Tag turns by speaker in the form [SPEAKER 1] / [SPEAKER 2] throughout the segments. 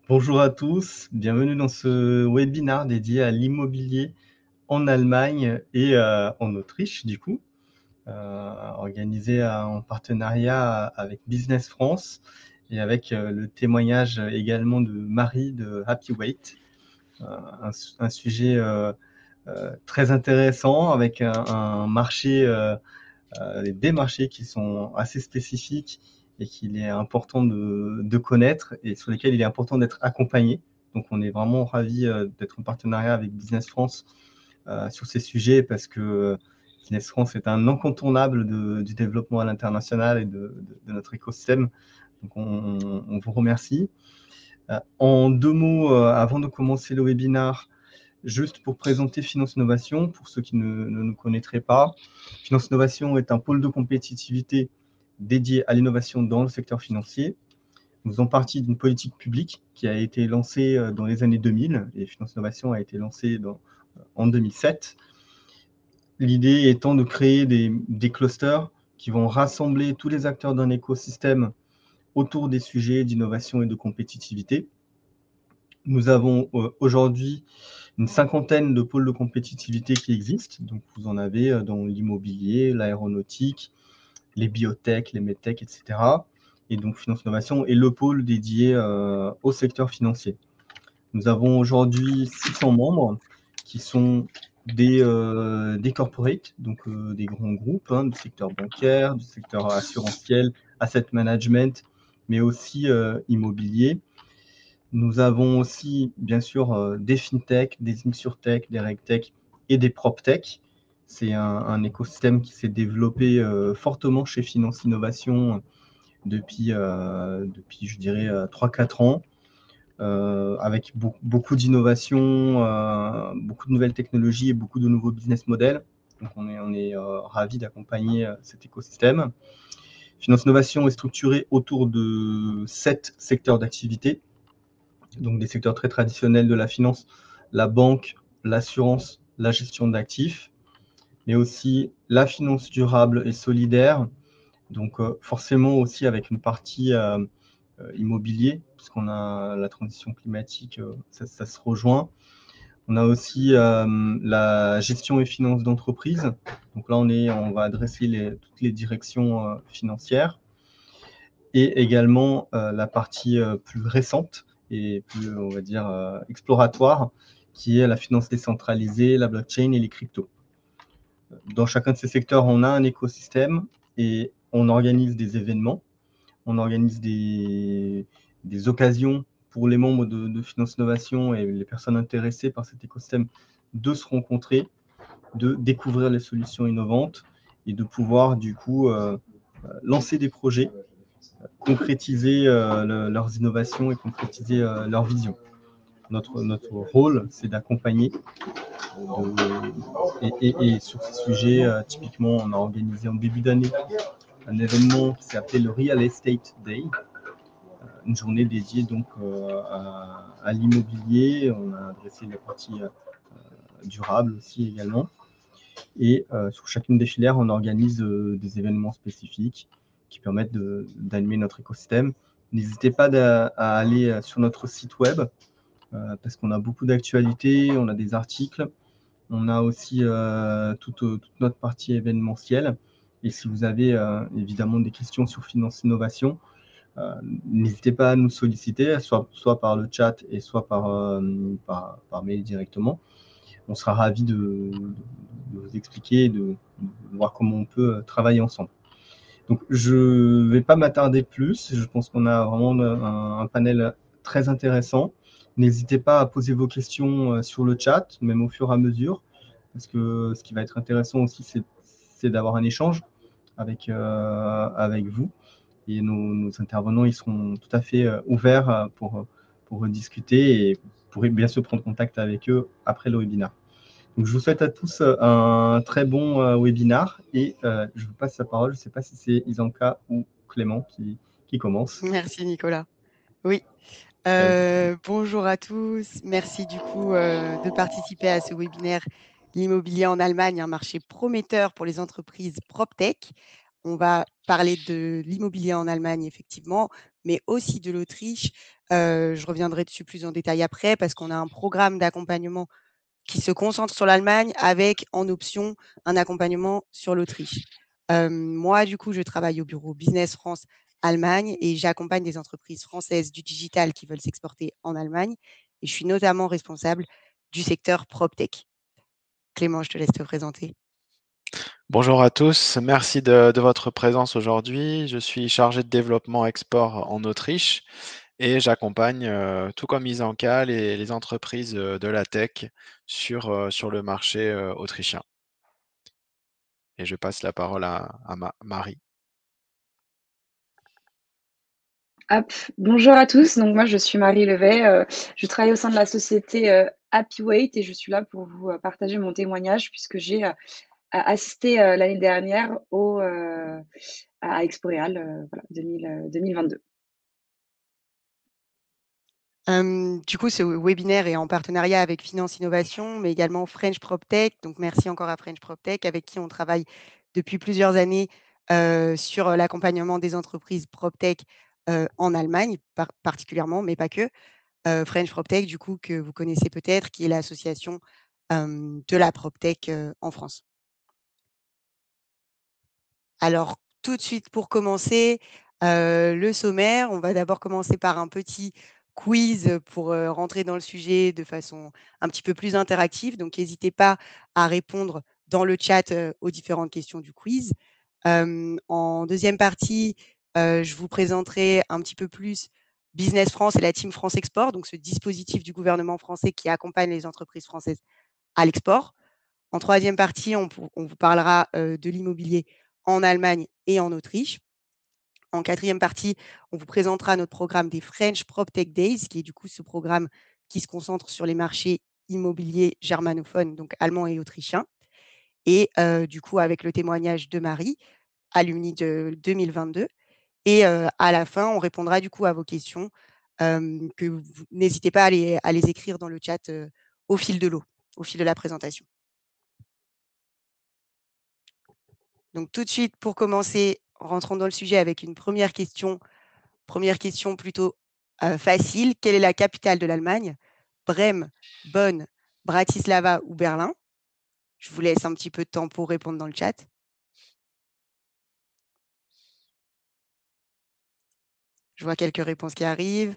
[SPEAKER 1] Bonjour à tous, bienvenue dans ce webinaire dédié à l'immobilier en Allemagne et en Autriche du coup, organisé en partenariat avec Business France et avec le témoignage également de Marie de Happy Weight. Un sujet très intéressant avec un marché des marchés qui sont assez spécifiques et qu'il est important de connaître et sur lesquels il est important d'être accompagné. Donc, on est vraiment ravis d'être en partenariat avec Business France sur ces sujets parce que Business France est un incontournable du développement à l'international et de notre écosystème. Donc, on vous remercie. En deux mots, avant de commencer le webinaire, juste pour présenter Finance Innovation, pour ceux qui ne nous connaîtraient pas, Finance Innovation est un pôle de compétitivité dédié à l'innovation dans le secteur financier. Nous faisons partie d'une politique publique qui a été lancée dans les années 2000 et Finance Innovation a été lancée en 2007. L'idée étant de créer des clusters qui vont rassembler tous les acteurs d'un écosystème autour des sujets d'innovation et de compétitivité. Nous avons aujourd'hui une cinquantaine de pôles de compétitivité qui existent. Donc, vous en avez dans l'immobilier, l'aéronautique, les biotech, les medtech, etc. Et donc, Finance Innovation est le pôle dédié au secteur financier. Nous avons aujourd'hui 600 membres qui sont des corporates, donc des grands groupes du secteur bancaire, du secteur assurantiel, asset management, mais aussi immobilier. Nous avons aussi, bien sûr, des fintech, des insurtech, des regtech et des proptech. C'est un écosystème qui s'est développé fortement chez Finance Innovation depuis, je dirais, 3-4 ans, avec beaucoup d'innovations, beaucoup de nouvelles technologies et beaucoup de nouveaux business models. Donc, on est ravis d'accompagner cet écosystème. Finance Innovation est structurée autour de 7 secteurs d'activité. Donc des secteurs très traditionnels de la finance, la banque, l'assurance, la gestion d'actifs, mais aussi la finance durable et solidaire. Donc forcément aussi avec une partie immobilier, puisqu'on a la transition climatique, ça se rejoint. On a aussi la gestion et finances d'entreprise. Donc là, on va adresser toutes les directions financières. Et également la partie plus récente et plus, on va dire, exploratoire, qui est la finance décentralisée, la blockchain et les cryptos. Dans chacun de ces secteurs, on a un écosystème et on organise des événements, on organise des occasions pour les membres de Finance Innovation et les personnes intéressées par cet écosystème de se rencontrer, de découvrir les solutions innovantes et de pouvoir du coup lancer des projets, concrétiser leurs innovations et concrétiser leur vision. Notre rôle, c'est d'accompagner. Et sur ces sujets, typiquement, on a organisé en début d'année un événement qui s'est appelé le Real Estate Day, une journée dédiée donc à l'immobilier. On a adressé la partie durable aussi également. Et sur chacune des filières, on organise des événements spécifiques qui permettent d'animer notre écosystème. N'hésitez pas à aller sur notre site web parce qu'on a beaucoup d'actualités, on a des articles, on a aussi toute notre partie événementielle. Et si vous avez évidemment des questions sur Finance Innovation, n'hésitez pas à nous solliciter, soit par le chat et soit par mail directement. On sera ravis de vous expliquer et de voir comment on peut travailler ensemble. Donc, je ne vais pas m'attarder plus. Je pense qu'on a vraiment un panel très intéressant. N'hésitez pas à poser vos questions sur le chat, même au fur et à mesure, parce que ce qui va être intéressant aussi, c'est d'avoir un échange avec vous. Et nos intervenants, ils seront tout à fait ouverts pour discuter et pourrez bien sûr prendre contact avec eux après le webinaire. Donc, je vous souhaite à tous un très bon webinaire et je vous passe la parole. Je ne sais pas si c'est Isanka ou Clément qui commence.
[SPEAKER 2] Merci Nicolas. Oui, bonjour à tous. Merci du coup de participer à ce webinaire L'immobilier en Allemagne, un marché prometteur pour les entreprises PropTech. on va parler de l'immobilier en Allemagne, effectivement, mais aussi de l'Autriche. Je reviendrai dessus plus en détail après parce qu'on a un programme d'accompagnement qui se concentre sur l'Allemagne avec en option un accompagnement sur l'Autriche. Moi, du coup, je travaille au bureau Business France Allemagne et j'accompagne des entreprises françaises du digital qui veulent s'exporter en Allemagne. Et je suis notamment responsable du secteur PropTech. Clément, je te laisse te présenter.
[SPEAKER 3] Bonjour à tous, merci de votre présence aujourd'hui. Je suis chargé de développement export en Autriche et j'accompagne, tout comme Isanka, les entreprises de la tech sur le marché autrichien. Et je passe la parole à Marie.
[SPEAKER 4] Hop. Bonjour à tous, donc moi je suis Marie Levet, je travaille au sein de la société Happyweight et je suis là pour vous partager mon témoignage puisque j'ai assisté l'année dernière à Expo Real, voilà, 2022.
[SPEAKER 2] Du coup, ce webinaire est en partenariat avec Finance Innovation, mais également French PropTech. Donc, merci encore à French PropTech, avec qui on travaille depuis plusieurs années sur l'accompagnement des entreprises PropTech en Allemagne, particulièrement, mais pas que. French PropTech, du coup, que vous connaissez peut-être, qui est l'association de la PropTech en France. Alors, tout de suite, pour commencer, le sommaire, on va d'abord commencer par un petit quiz pour rentrer dans le sujet de façon un petit peu plus interactive. Donc, n'hésitez pas à répondre dans le chat aux différentes questions du quiz. En deuxième partie, je vous présenterai un petit peu plus Business France et la Team France Export, donc ce dispositif du gouvernement français qui accompagne les entreprises françaises à l'export. En troisième partie, on vous parlera de l'immobilier en Allemagne et en Autriche. En quatrième partie, on vous présentera notre programme des French PropTech Days, qui est du coup ce programme qui se concentre sur les marchés immobiliers germanophones, donc allemands et autrichiens. Et du coup, avec le témoignage de Marie, alumni de 2022. Et à la fin, on répondra du coup à vos questions, que vous n'hésitez pas à les écrire dans le chat au fil de l'eau, au fil de la présentation. Donc tout de suite, pour commencer, rentrons dans le sujet avec une première question plutôt facile. Quelle est la capitale de l'Allemagne? Brême, Bonn, Bratislava ou Berlin? Je vous laisse un petit peu de temps pour répondre dans le chat. Je vois quelques réponses qui arrivent.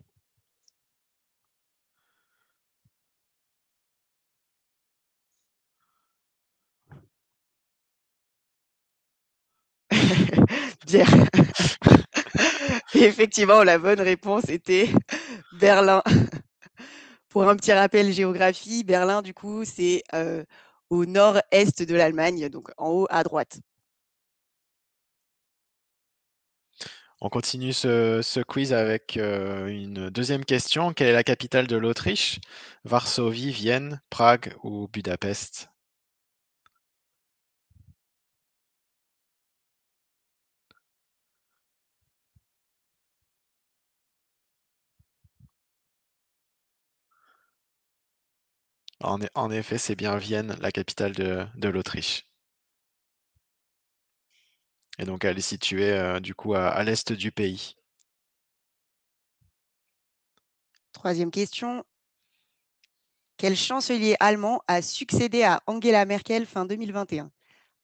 [SPEAKER 2] Bien. Et effectivement, la bonne réponse était Berlin. Pour un petit rappel géographie, Berlin, du coup, c'est au nord-est de l'Allemagne, donc en haut à droite.
[SPEAKER 3] On continue ce quiz avec une deuxième question. Quelle est la capitale de l'Autriche? Varsovie, Vienne, Prague ou Budapest? En effet, c'est bien Vienne, la capitale de l'Autriche. Et donc, elle est située du coup à l'est du pays.
[SPEAKER 2] Troisième question. Quel chancelier allemand a succédé à Angela Merkel fin 2021?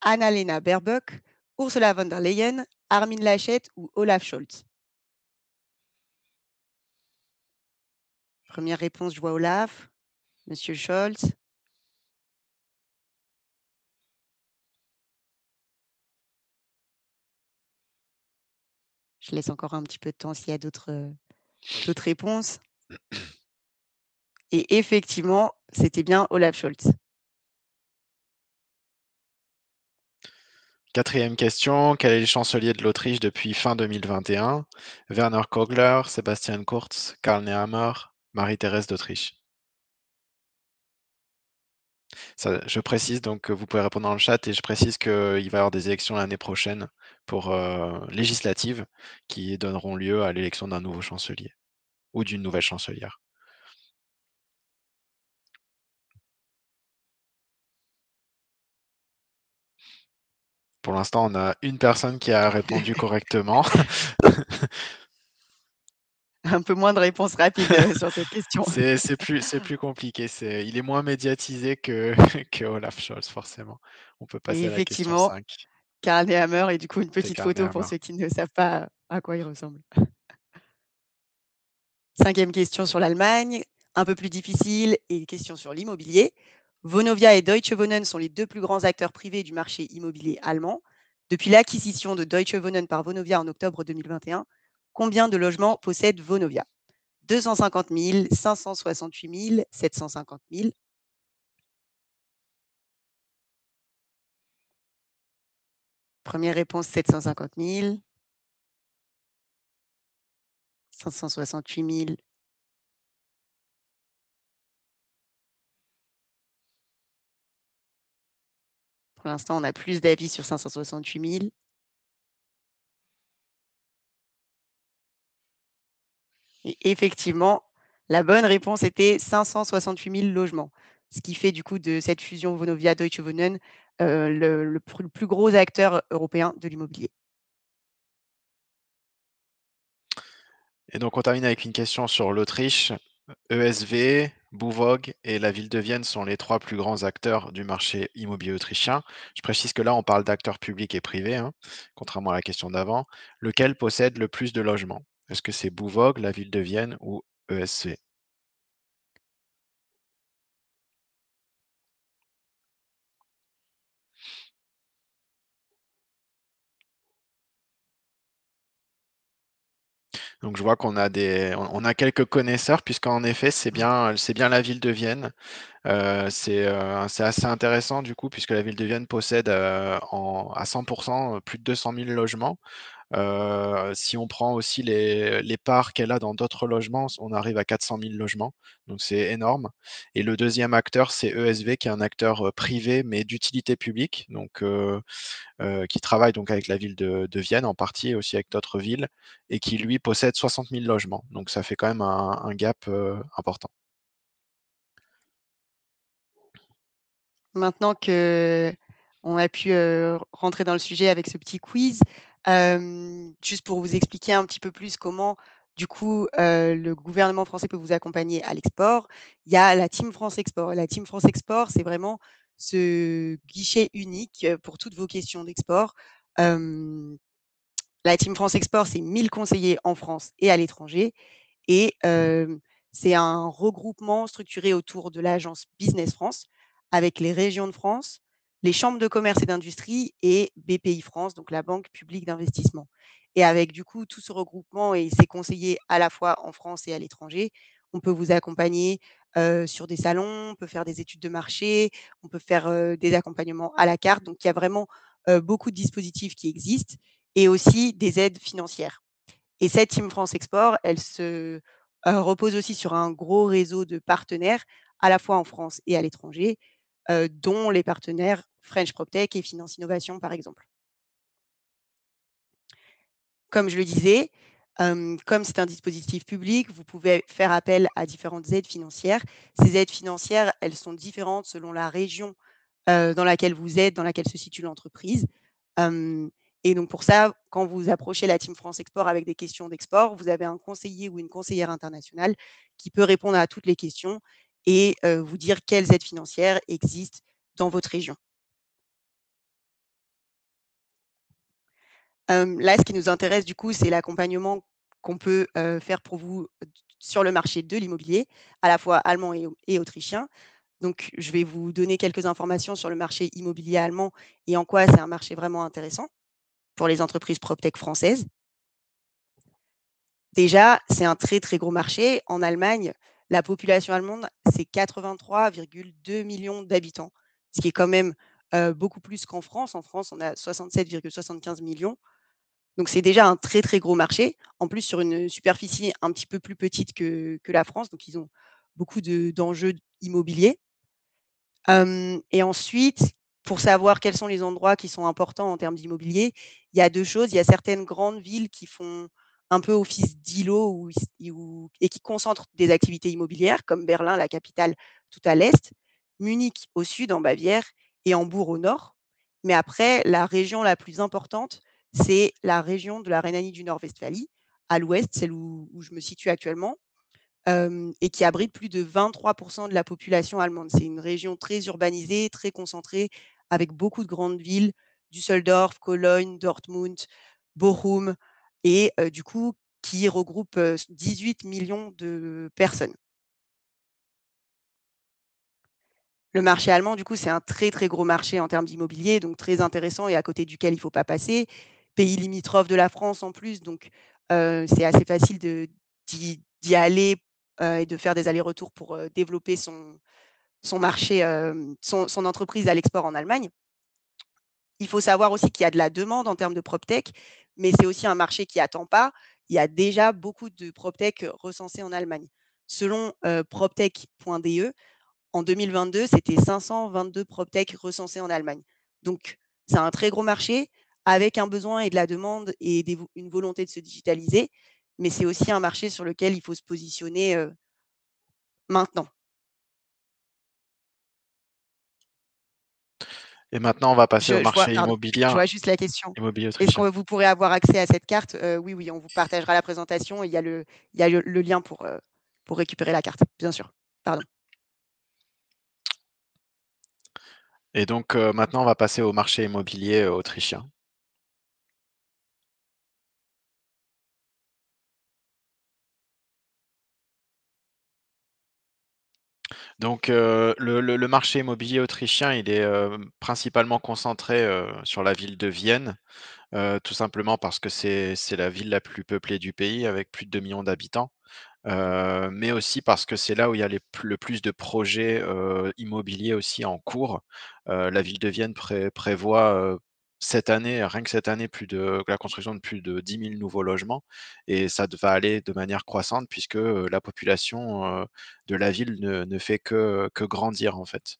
[SPEAKER 2] Annalena Baerbock, Ursula von der Leyen, Armin Laschet ou Olaf Scholz? Première réponse, je vois Olaf. Monsieur Scholz. Je laisse encore un petit peu de temps s'il y a d'autres réponses. Et effectivement, c'était bien Olaf Scholz.
[SPEAKER 3] Quatrième question, quel est le chancelier de l'Autriche depuis fin 2021? Werner Kogler, Sebastian Kurz, Karl Nehammer, Marie-Thérèse d'Autriche. Je précise donc que vous pouvez répondre dans le chat et je précise qu'il va y avoir des élections l'année prochaine pour législatives qui donneront lieu à l'élection d'un nouveau chancelier ou d'une nouvelle chancelière. Pour l'instant, on a une personne qui a répondu correctement.
[SPEAKER 2] Un peu moins de réponses rapides sur cette question.
[SPEAKER 3] C'est plus compliqué. Il est moins médiatisé que, que Olaf Scholz, forcément. On peut
[SPEAKER 2] Et
[SPEAKER 3] passer à la question
[SPEAKER 2] effectivement,
[SPEAKER 3] 5.
[SPEAKER 2] Karl Nehammer et du coup une
[SPEAKER 3] C'est
[SPEAKER 2] petite
[SPEAKER 3] Karl
[SPEAKER 2] photo pour
[SPEAKER 3] Nehammer.
[SPEAKER 2] ceux qui ne savent pas à quoi il ressemble. 5e question sur l'Allemagne, un peu plus difficile, et une question sur l'immobilier. Vonovia et Deutsche Wohnen sont les 2 plus grands acteurs privés du marché immobilier allemand. Depuis l'acquisition de Deutsche Wohnen par Vonovia en octobre 2021, combien de logements possède Vonovia? 250 000, 568 000, 750 000. Première réponse, 750 000. 568 000. Pour l'instant, on a plus d'avis sur 568 000. Et effectivement, la bonne réponse était 568 000 logements, ce qui fait du coup de cette fusion Vonovia-Deutsche Wohnen le plus gros acteur européen de l'immobilier.
[SPEAKER 3] Et donc, on termine avec une question sur l'Autriche. ESV, BUWOG et la ville de Vienne sont les 3 plus grands acteurs du marché immobilier autrichien. Je précise que là, on parle d'acteurs publics et privés, hein, contrairement à la question d'avant. Lequel possède le plus de logements? Est-ce que c'est BUWOG, la ville de Vienne ou ESV? Donc je vois qu'on a on a quelques connaisseurs puisqu'en effet c'est bien la ville de Vienne. C'est assez intéressant du coup puisque la ville de Vienne possède à 100% plus de 200 000 logements. Si on prend aussi les parts qu'elle a dans d'autres logements, on arrive à 400 000 logements, donc c'est énorme. Et le deuxième acteur, c'est ESV, qui est un acteur privé, mais d'utilité publique, donc qui travaille donc avec la ville de Vienne en partie, et aussi avec d'autres villes, et qui lui possède 60 000 logements. Donc ça fait quand même un gap important.
[SPEAKER 2] Maintenant qu'on a pu rentrer dans le sujet avec ce petit quiz, juste pour vous expliquer un petit peu plus comment, du coup, le gouvernement français peut vous accompagner à l'export, il y a la Team France Export. La Team France Export, c'est vraiment ce guichet unique pour toutes vos questions d'export. La Team France Export, c'est 1000 conseillers en France et à l'étranger. Et c'est un regroupement structuré autour de l'agence Business France avec les régions de France, les chambres de commerce et d'industrie et BPI France, donc la banque publique d'investissement. Et avec du coup tout ce regroupement et ses conseillers à la fois en France et à l'étranger, on peut vous accompagner sur des salons, on peut faire des études de marché, on peut faire des accompagnements à la carte. Donc il y a vraiment beaucoup de dispositifs qui existent et aussi des aides financières. Et cette Team France Export, elle se repose aussi sur un gros réseau de partenaires, à la fois en France et à l'étranger, dont les partenaires French PropTech et Finance Innovation, par exemple. Comme je le disais, comme c'est un dispositif public, vous pouvez faire appel à différentes aides financières. Ces aides financières, elles sont différentes selon la région dans laquelle vous êtes, dans laquelle se situe l'entreprise. Et donc pour ça, quand vous approchez la Team France Export avec des questions d'export, vous avez un conseiller ou une conseillère internationale qui peut répondre à toutes les questions et vous dire quelles aides financières existent dans votre région. Là, ce qui nous intéresse du coup, c'est l'accompagnement qu'on peut faire pour vous sur le marché de l'immobilier, à la fois allemand et autrichien. Donc, je vais vous donner quelques informations sur le marché immobilier allemand et en quoi c'est un marché vraiment intéressant pour les entreprises PropTech françaises. Déjà, c'est un très, très gros marché. En Allemagne, la population allemande, c'est 83,2 millions d'habitants, ce qui est quand même beaucoup plus qu'en France. En France, on a 67,75 millions. Donc, c'est déjà un très, très gros marché. En plus, sur une superficie un petit peu plus petite que la France. Donc, ils ont beaucoup d'enjeux immobiliers. Et ensuite, pour savoir quels sont les endroits qui sont importants en termes d'immobilier, il y a 2 choses. Il y a certaines grandes villes qui font un peu office d'îlot et qui concentrent des activités immobilières, comme Berlin, la capitale, tout à l'est, Munich au sud, en Bavière, et Hambourg au nord. Mais après, la région la plus importante, c'est la région de la Rhénanie du Nord-Westphalie, à l'ouest, celle où je me situe actuellement, et qui abrite plus de 23% de la population allemande. C'est une région très urbanisée, très concentrée, avec beaucoup de grandes villes, Düsseldorf, Cologne, Dortmund, Bochum, et du coup, qui regroupe 18 millions de personnes. Le marché allemand, du coup, c'est un très, très gros marché en termes d'immobilier, donc très intéressant et à côté duquel il ne faut pas passer. Pays limitrophe de la France en plus, donc c'est assez facile d'y aller et de faire des allers-retours pour développer son marché, son entreprise à l'export en Allemagne. Il faut savoir aussi qu'il y a de la demande en termes de PropTech, mais c'est aussi un marché qui n'attend pas. Il y a déjà beaucoup de PropTech recensés en Allemagne. Selon proptech.de, en 2022, c'était 522 PropTech recensés en Allemagne. Donc, c'est un très gros marché avec un besoin et de la demande et une volonté de se digitaliser, mais c'est aussi un marché sur lequel il faut se positionner maintenant.
[SPEAKER 3] Et maintenant, on va passer au
[SPEAKER 2] Je
[SPEAKER 3] marché
[SPEAKER 2] je vois juste la question.
[SPEAKER 3] immobilier
[SPEAKER 2] Est-ce
[SPEAKER 3] autrichien.
[SPEAKER 2] que vous pourrez avoir accès à cette carte? Oui, oui, on vous partagera la présentation et il y a le lien pour récupérer la carte, bien sûr. Pardon.
[SPEAKER 3] Et donc, maintenant, on va passer au marché immobilier autrichien. Donc, le marché immobilier autrichien, il est principalement concentré sur la ville de Vienne, tout simplement parce que c'est la ville la plus peuplée du pays avec plus de 2 millions d'habitants. Mais aussi parce que c'est là où il y a le plus de projets immobiliers aussi en cours. La ville de Vienne prévoit cette année, rien que cette année, la construction de plus de 10 000 nouveaux logements, et ça va aller de manière croissante puisque la population de la ville ne fait que grandir en fait.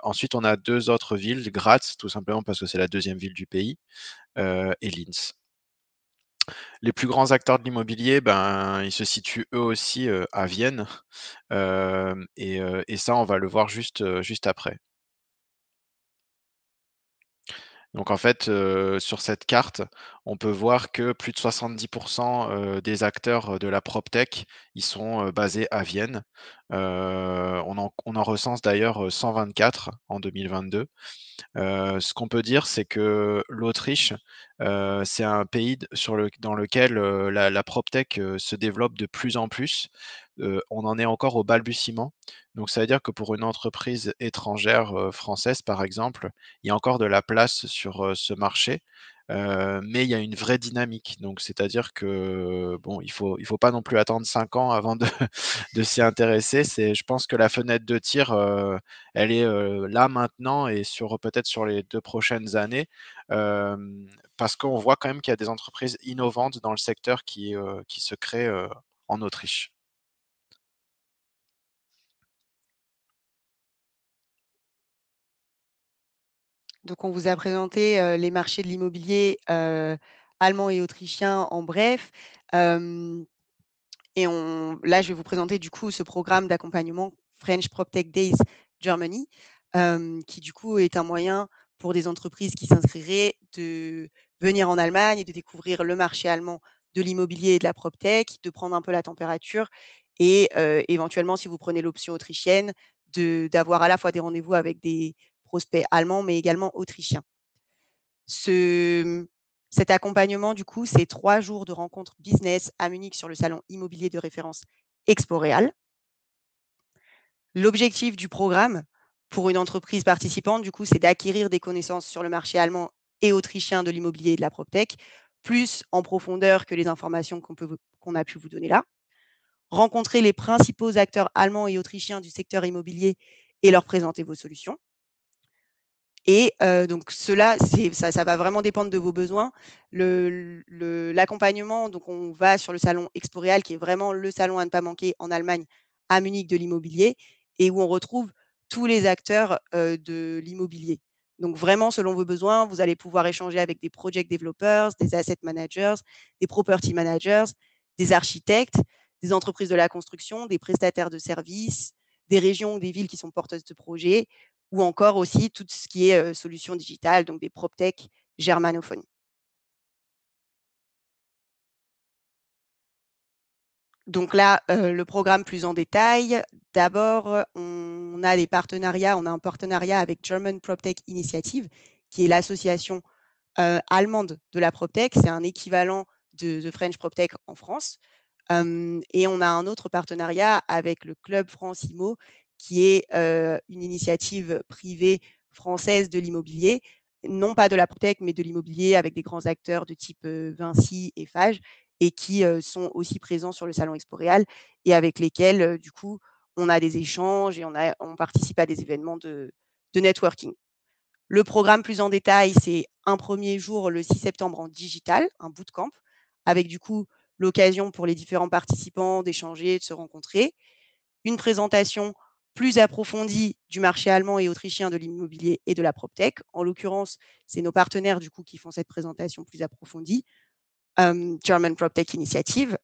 [SPEAKER 3] Ensuite, on a deux autres villes, Graz, tout simplement parce que c'est la deuxième ville du pays, et Linz. Les plus grands acteurs de l'immobilier, ben, ils se situent eux aussi à Vienne, et ça, on va le voir juste après. Donc en fait, sur cette carte, on peut voir que plus de 70 des acteurs de la PropTech, ils sont basés à Vienne. On en recense d'ailleurs 124 en 2022. Ce qu'on peut dire, c'est que l'Autriche, c'est un pays dans lequel la PropTech se développe de plus en plus. On en est encore au balbutiement. Donc, ça veut dire que pour une entreprise étrangère française, par exemple, il y a encore de la place sur ce marché, mais il y a une vraie dynamique. Donc, c'est-à-dire que bon, il faut pas non plus attendre 5 ans avant de, de s'y intéresser. Je pense que la fenêtre de tir, elle est là maintenant et peut-être sur les 2 prochaines années, parce qu'on voit quand même qu'il y a des entreprises innovantes dans le secteur qui se créent en Autriche.
[SPEAKER 2] Donc, on vous a présenté les marchés de l'immobilier allemand et autrichien en bref. Et là, je vais vous présenter du coup ce programme d'accompagnement French PropTech Days Germany, qui du coup est un moyen pour des entreprises qui s'inscriraient de venir en Allemagne et de découvrir le marché allemand de l'immobilier et de la PropTech, de prendre un peu la température et éventuellement, si vous prenez l'option autrichienne, d'avoir à la fois des rendez-vous avec des prospects allemands, mais également autrichiens. Cet accompagnement, du coup, c'est 3 jours de rencontres business à Munich sur le salon immobilier de référence Expo-Real. L'objectif du programme pour une entreprise participante, du coup, c'est d'acquérir des connaissances sur le marché allemand et autrichien de l'immobilier et de la PropTech, plus en profondeur que les informations qu'on a pu vous donner là. Rencontrer les principaux acteurs allemands et autrichiens du secteur immobilier et leur présenter vos solutions. Et donc cela, ça va vraiment dépendre de vos besoins. L'accompagnement, donc on va sur le salon Expo-Real, qui est vraiment le salon à ne pas manquer en Allemagne, à Munich de l'immobilier, et où on retrouve tous les acteurs de l'immobilier. Donc vraiment, selon vos besoins, vous allez pouvoir échanger avec des project developers, des asset managers, des property managers, des architectes, des entreprises de la construction, des prestataires de services, des régions ou des villes qui sont porteuses de projets, ou encore aussi tout ce qui est solutions digitales, donc des PropTech germanophones. Donc là, le programme plus en détail. D'abord, on a un partenariat avec German PropTech Initiative, qui est l'association allemande de la PropTech. C'est un équivalent de The French PropTech en France. Et on a un autre partenariat avec le Club France IMO, qui est une initiative privée française de l'immobilier, non pas de la PropTech, mais de l'immobilier avec des grands acteurs de type Vinci et Fage, et qui sont aussi présents sur le salon Expo-Réal et avec lesquels, du coup, on a des échanges et on participe à des événements de networking. Le programme plus en détail, c'est un premier jour le 6 septembre en digital, un bootcamp, avec du coup l'occasion pour les différents participants d'échanger, de se rencontrer. Une présentation plus approfondie du marché allemand et autrichien de l'immobilier et de la PropTech. En l'occurrence, c'est nos partenaires du coup qui font cette présentation plus approfondie, German PropTech Initiative,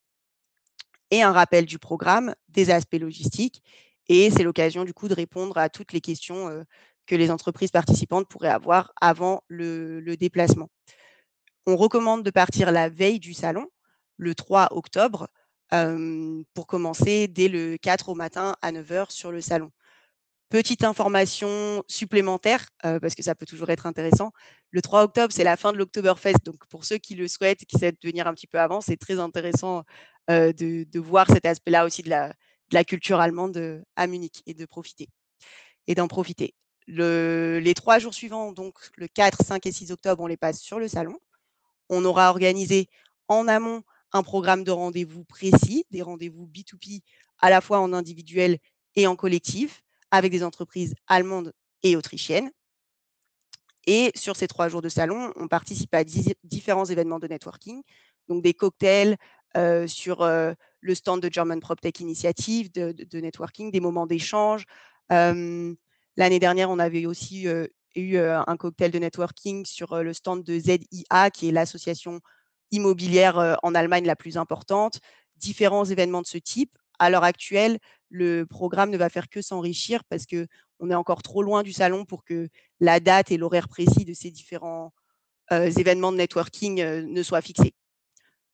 [SPEAKER 2] et un rappel du programme, des aspects logistiques. Et c'est l'occasion du coup de répondre à toutes les questions que les entreprises participantes pourraient avoir avant le déplacement. On recommande de partir la veille du salon, le 3 octobre, pour commencer dès le 4 au matin à 9 h sur le salon. Petite information supplémentaire, parce que ça peut toujours être intéressant. Le 3 octobre, c'est la fin de l'Oktoberfest. Donc, pour ceux qui le souhaitent et qui souhaitent venir un petit peu avant, c'est très intéressant de voir cet aspect-là aussi de la culture allemande à Munich et d'en profiter. Les 3 jours suivants, donc le 4, 5 et 6 octobre, on les passe sur le salon. On aura organisé en amont un programme de rendez-vous précis, des rendez-vous B2B à la fois en individuel et en collectif, avec des entreprises allemandes et autrichiennes. Et sur ces 3 jours de salon, on participe à différents événements de networking, donc des cocktails sur le stand de German PropTech Initiative, de networking, des moments d'échange. L'année dernière, on avait aussi eu un cocktail de networking sur le stand de ZIA, qui est l'association immobilière en Allemagne la plus importante. Différents événements de ce type. À l'heure actuelle, le programme ne va faire que s'enrichir parce qu'on est encore trop loin du salon pour que la date et l'horaire précis de ces différents événements de networking ne soient fixés.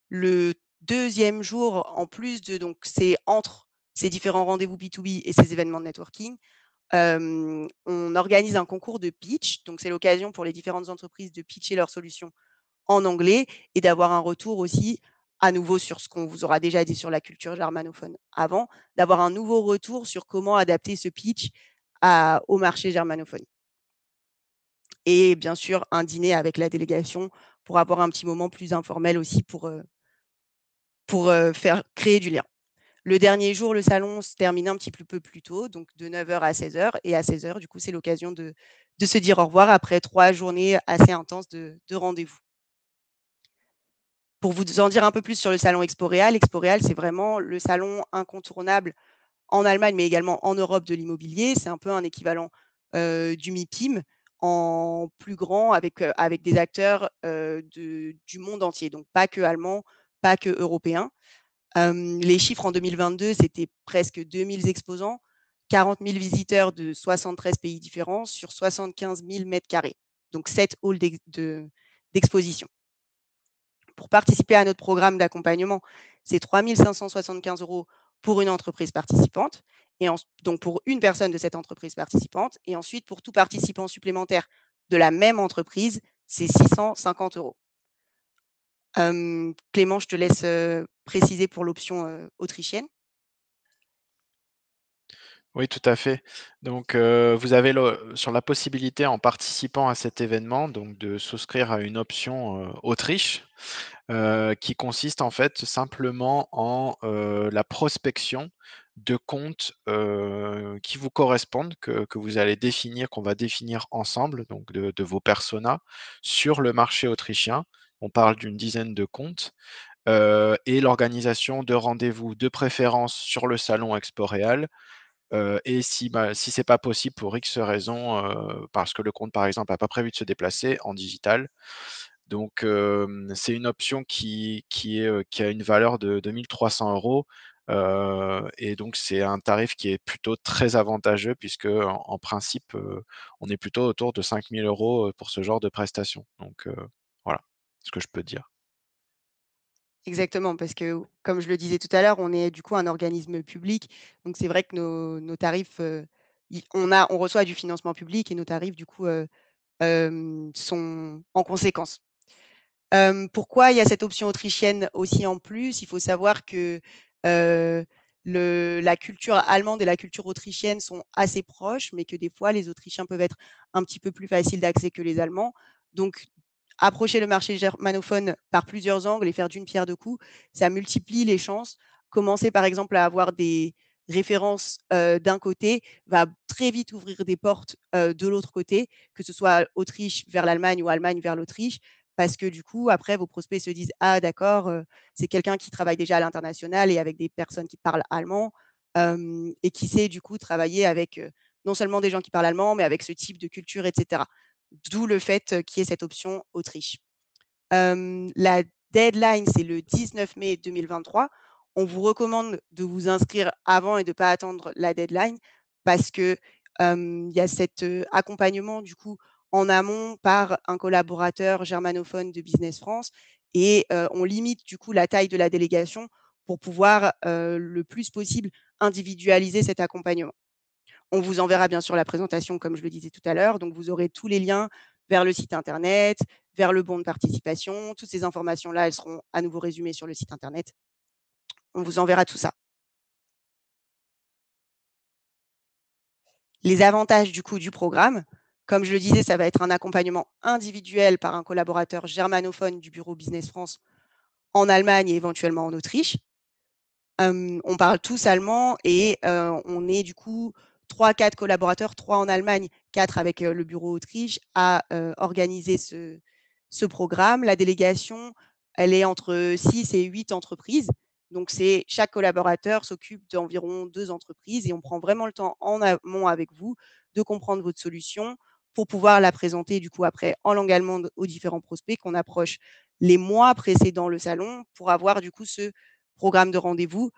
[SPEAKER 2] Le deuxième jour, en plus de, donc c'est entre ces différents rendez-vous B2B et ces événements de networking, on organise un concours de pitch. Donc, c'est l'occasion pour les différentes entreprises de pitcher leurs solutions en anglais et d'avoir un retour aussi, à nouveau sur ce qu'on vous aura déjà dit sur la culture germanophone avant, d'avoir un nouveau retour sur comment adapter ce pitch au marché germanophone. Et bien sûr, un dîner avec la délégation pour avoir un petit moment plus informel aussi pour faire créer du lien. Le dernier jour, le salon se termine un petit peu plus tôt, donc de 9 h à 16 h. Et à 16 h, du coup, c'est l'occasion de se dire au revoir après 3 journées assez intenses de rendez-vous. Pour vous en dire un peu plus sur le salon Expo-Réal, c'est vraiment le salon incontournable en Allemagne, mais également en Europe de l'immobilier. C'est un peu un équivalent du MIPIM en plus grand avec des acteurs du monde entier, donc pas que allemands, pas que européens. Les chiffres en 2022, c'était presque 2000 exposants, 40 000 visiteurs de 73 pays différents sur 75 000 mètres carrés, donc 7 halls d'exposition. Pour participer à notre programme d'accompagnement, c'est 3 575 € pour une entreprise participante, et donc pour une personne de cette entreprise participante. Et ensuite, pour tout participant supplémentaire de la même entreprise, c'est 650 €. Clément, je te laisse préciser pour l'option autrichienne.
[SPEAKER 3] Oui, tout à fait. Donc, vous avez sur la possibilité, en participant à cet événement, donc de souscrire à une option Autriche, qui consiste en fait simplement en la prospection de comptes qui vous correspondent, que vous allez définir, qu'on va définir ensemble, donc de vos personas, sur le marché autrichien. On parle d'une dizaine de comptes. Et l'organisation de rendez-vous de préférence sur le salon Expo-Réal. Et si c'est pas possible pour X raisons, parce que le compte, par exemple, a pas prévu de se déplacer, en digital. Donc, c'est une option qui a une valeur de 1 300 €, Et donc, c'est un tarif qui est plutôt très avantageux puisque en principe, on est plutôt autour de 5 000 € pour ce genre de prestations. Donc, voilà ce que je peux dire.
[SPEAKER 2] Exactement, parce que, comme je le disais tout à l'heure, on est du coup un organisme public. Donc, c'est vrai que nos tarifs, on reçoit du financement public et nos tarifs, du coup, sont en conséquence. Pourquoi il y a cette option autrichienne aussi en plus? Il faut savoir que la culture allemande et la culture autrichienne sont assez proches, mais que des fois, les Autrichiens peuvent être un petit peu plus faciles d'accès que les Allemands. Donc, approcher le marché germanophone par plusieurs angles et faire d'une pierre deux coups, ça multiplie les chances. Commencer par exemple à avoir des références d'un côté va très vite ouvrir des portes de l'autre côté, que ce soit Autriche vers l'Allemagne ou Allemagne vers l'Autriche, parce que du coup, après, vos prospects se disent ah d'accord, c'est quelqu'un qui travaille déjà à l'international et avec des personnes qui parlent allemand et qui sait du coup travailler avec non seulement des gens qui parlent allemand, mais avec ce type de culture, etc. D'où le fait qu'il y ait cette option Autriche. La deadline, c'est le 19 mai 2023. On vous recommande de vous inscrire avant et de ne pas attendre la deadline parce que il y a cet accompagnement du coup en amont par un collaborateur germanophone de Business France et on limite du coup la taille de la délégation pour pouvoir le plus possible individualiser cet accompagnement. On vous enverra bien sûr la présentation, comme je le disais tout à l'heure. Donc, vous aurez tous les liens vers le site internet, vers le bon de participation. Toutes ces informations-là, elles seront à nouveau résumées sur le site internet. On vous enverra tout ça. Les avantages du coup du programme, comme je le disais, ça va être un accompagnement individuel par un collaborateur germanophone du bureau Business France en Allemagne et éventuellement en Autriche. On parle tous allemand et on est du coup 3-4 collaborateurs, 3 en Allemagne, 4 avec le bureau Autriche, à organiser ce programme. La délégation, elle est entre 6 et 8 entreprises. Donc, chaque collaborateur s'occupe d'environ 2 entreprises et on prend vraiment le temps en amont avec vous de comprendre votre solution pour pouvoir la présenter du coup après en langue allemande aux différents prospects qu'on approche les mois précédant le salon pour avoir du coup ce programme de rendez-vous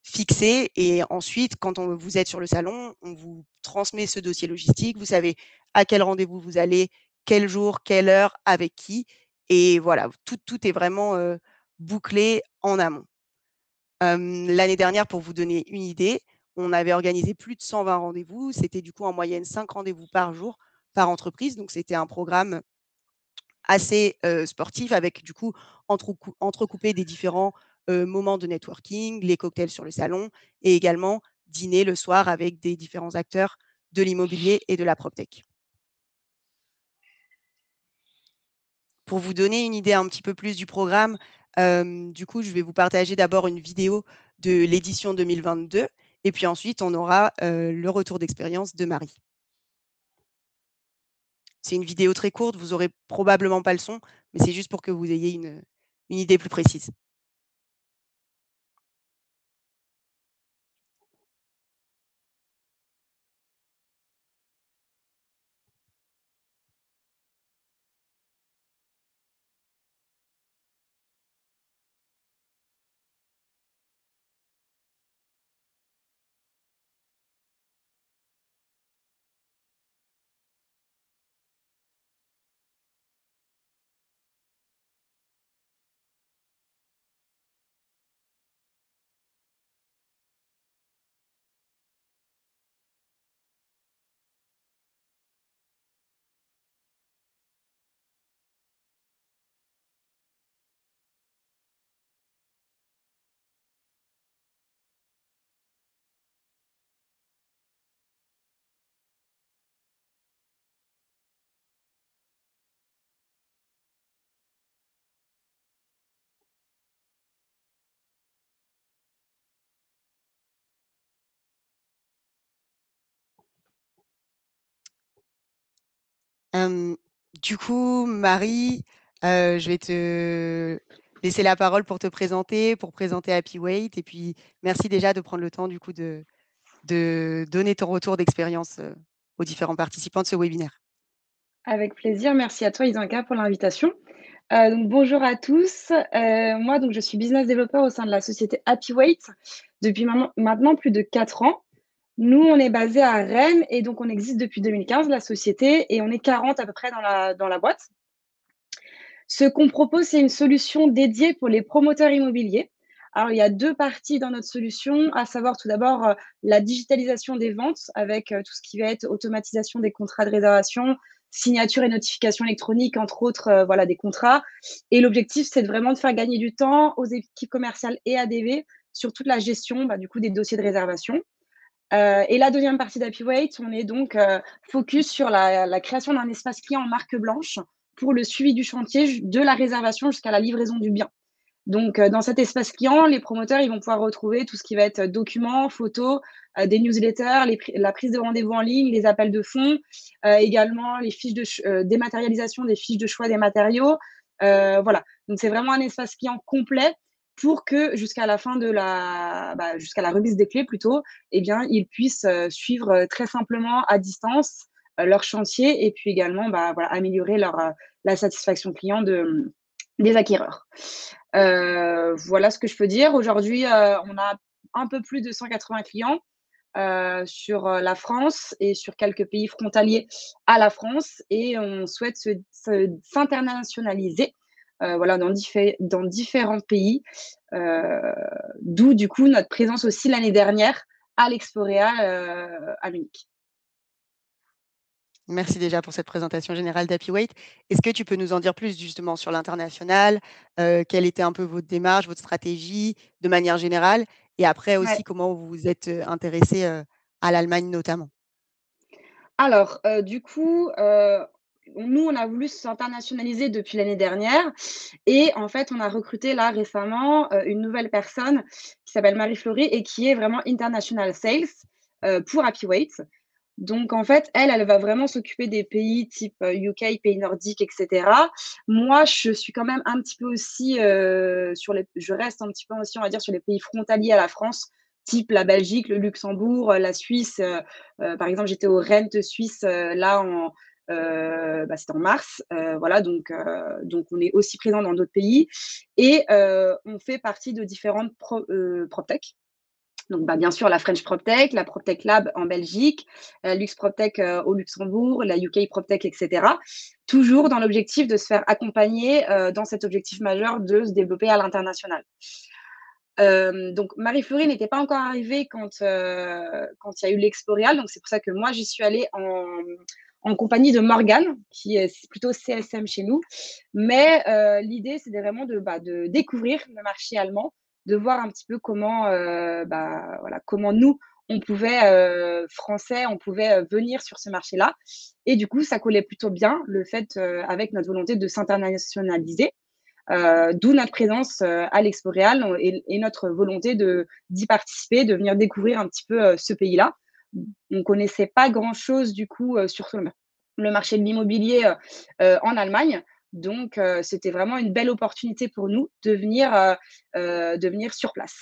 [SPEAKER 2] fixé. Et ensuite, quand vous êtes sur le salon, on vous transmet ce dossier logistique. Vous savez à quel rendez-vous vous allez, quel jour, quelle heure, avec qui. Et voilà, tout est vraiment bouclé en amont. L'année dernière, pour vous donner une idée, on avait organisé plus de 120 rendez-vous. C'était du coup en moyenne 5 rendez-vous par jour par entreprise. Donc, c'était un programme assez sportif avec du coup entrecoupé des différents moments de networking, les cocktails sur le salon et également dîner le soir avec des différents acteurs de l'immobilier et de la PropTech. Pour vous donner une idée un petit peu plus du programme, du coup, je vais vous partager d'abord une vidéo de l'édition 2022 et puis ensuite, on aura le retour d'expérience de Marie. C'est une vidéo très courte, vous n'aurez probablement pas le son, mais c'est juste pour que vous ayez une idée plus précise. Du coup, Marie, je vais te laisser la parole pour te présenter, pour présenter HappyWeight. Et puis, merci déjà de prendre le temps du coup de donner ton retour d'expérience aux différents participants de ce webinaire.
[SPEAKER 4] Avec plaisir. Merci à toi, Isanka, pour l'invitation. Donc, bonjour à tous. Moi, donc, je suis business développeur au sein de la société Happyweight depuis maintenant plus de 4 ans. Nous, on est basé à Rennes et donc on existe depuis 2015, la société, et on est 40 à peu près dans la boîte. Ce qu'on propose, c'est une solution dédiée pour les promoteurs immobiliers. Alors, il y a 2 parties dans notre solution, à savoir tout d'abord, la digitalisation des ventes avec, tout ce qui va être automatisation des contrats de réservation, signature et notification électronique, entre autres, voilà, des contrats. Et l'objectif, c'est vraiment de faire gagner du temps aux équipes commerciales et ADV sur toute la gestion, du coup, des dossiers de réservation. Et la deuxième partie d'Happyweight, on est donc focus sur la création d'un espace client en marque blanche pour le suivi du chantier, de la réservation jusqu'à la livraison du bien. Donc, dans cet espace client, les promoteurs, ils vont pouvoir retrouver tout ce qui va être documents, photos, des newsletters, la prise de rendez-vous en ligne, les appels de fonds, également les fiches de dématérialisation des fiches de choix des matériaux. Voilà, donc c'est vraiment un espace client complet pour que jusqu'à la fin jusqu'à la remise des clés plutôt, eh bien, ils puissent, suivre, très simplement à distance, leur chantier et puis également, voilà, améliorer la satisfaction client des acquéreurs. Voilà ce que je peux dire. Aujourd'hui, on a un peu plus de 180 clients, sur, la France et sur quelques pays frontaliers à la France et on souhaite s'internationaliser, voilà, dans différents pays, d'où du coup notre présence aussi l'année dernière à l'Exporéal, à Munich.
[SPEAKER 2] Merci déjà pour cette présentation générale d'Happyweight. Est-ce que tu peux nous en dire plus justement sur l'international? Quelle était un peu votre démarche, votre stratégie de manière générale? Et après
[SPEAKER 4] Ouais.
[SPEAKER 2] aussi, comment vous vous êtes intéressé à l'Allemagne notamment?
[SPEAKER 4] Alors, du coup, nous, on a voulu s'internationaliser depuis l'année dernière et en fait, on a recruté là récemment, une nouvelle personne qui s'appelle Marie-Florie et qui est vraiment international sales, pour Happyweight. Donc en fait, elle va vraiment s'occuper des pays type, UK, pays nordiques et cetera. Moi, je suis quand même un petit peu aussi, je reste un petit peu aussi, on va dire, sur les pays frontaliers à la France, type la Belgique, le Luxembourg, la Suisse. Par exemple, j'étais au Rent suisse, là c'était en mars. Voilà, donc on est aussi présent dans d'autres pays et on fait partie de différentes PropTech. Donc, bien sûr, la French PropTech, la PropTech Lab en Belgique, Lux PropTech au Luxembourg, la UK PropTech, etc. Toujours dans l'objectif de se faire accompagner dans cet objectif majeur de se développer à l'international. Donc, Marie-Florie n'était pas encore arrivée quand il y a eu l'Exporéal. Donc, c'est pour ça que moi, j'y suis allée en compagnie de Morgane, qui est plutôt CSM chez nous. Mais l'idée, c'était vraiment de découvrir le marché allemand, de voir un petit peu comment, voilà, comment nous, on pouvait, français, on pouvait venir sur ce marché-là. Et du coup, ça collait plutôt bien, le fait, avec notre volonté de s'internationaliser. D'où notre présence à l'Exporéal et notre volonté d'y participer, de venir découvrir un petit peu ce pays-là. On ne connaissait pas grand-chose du coup sur le marché de l'immobilier en Allemagne. Donc, c'était vraiment une belle opportunité pour nous de venir sur place.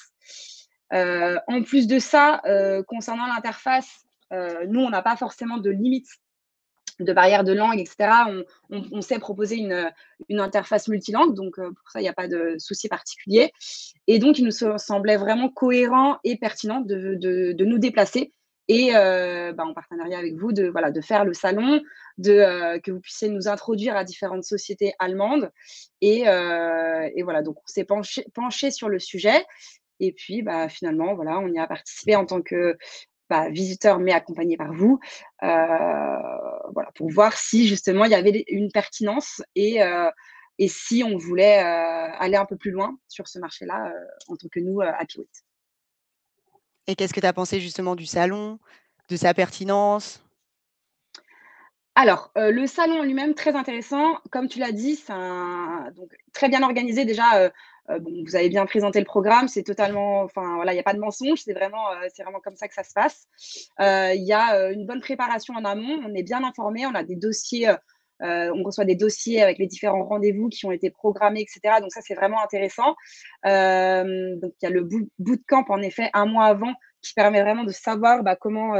[SPEAKER 4] En plus de ça, concernant l'interface, nous, on n'a pas forcément de limite de barrières de langue, etc. On sait proposer une interface multilangue, donc pour ça, il n'y a pas de souci particulier. Et donc, il nous semblait vraiment cohérent et pertinent de nous déplacer et en partenariat avec vous, de faire le salon, que vous puissiez nous introduire à différentes sociétés allemandes. Et voilà, donc on s'est penché sur le sujet. Et puis, finalement, voilà, on y a participé en tant que visiteur, mais accompagné par vous, voilà, pour voir si justement il y avait une pertinence et si on voulait aller un peu plus loin sur ce marché-là en tant que nous, Happyweight.
[SPEAKER 2] Et qu'est-ce que tu as pensé justement du salon, de sa pertinence?
[SPEAKER 4] Alors, le salon en lui-même, très intéressant. Comme tu l'as dit, c'est donc très bien organisé déjà, vous avez bien présenté le programme, c'est totalement enfin voilà, il y a pas de mensonge, c'est vraiment comme ça que ça se passe. Il y a, une bonne préparation en amont, on est bien informé, on a des dossiers, on reçoit des dossiers avec les différents rendez-vous qui ont été programmés et cetera, donc ça, c'est vraiment intéressant. Donc il y a le bootcamp en effet 1 mois avant qui permet vraiment de savoir, comment,